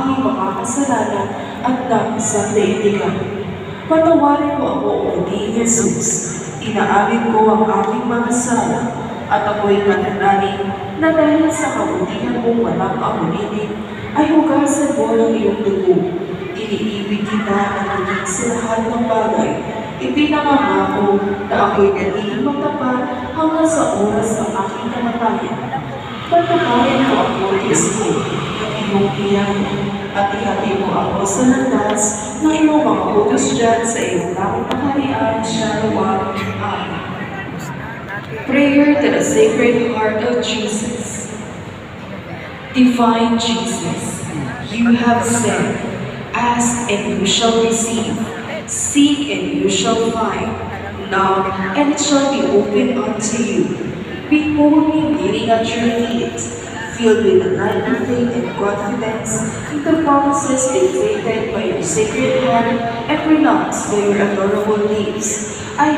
aming mga kasalanan at labis sa daigdigan. Patawarin mo ako, O Panginoong Jesus. Inaamin ko ang aking mga sala at ako'y nananalig na dahil sa kabutihan mong walang amulinig ay hugasan mo ng iyong dugo. Iniibig kita at higit sa lahat ng bagay. Ipinangangako na ako'y nagiging matapat hanggang sa oras ng aking kamatayan. Pagpapalin mo ako, Diyos ko, ng iyong iyan at ihati mo ako sa landas ng iyong mga utos dyan sa iyong langit na kaharian, siya nawa. Amen. Prayer to the Sacred Heart of Jesus. Divine Jesus, you have said, ask and you shall receive, seek and you shall find, knock and it shall be opened unto you. Behold me kneeling at your feet, filled with the light of faith and confidence in the promises dictated by your sacred heart and pronounced by your adorable lips.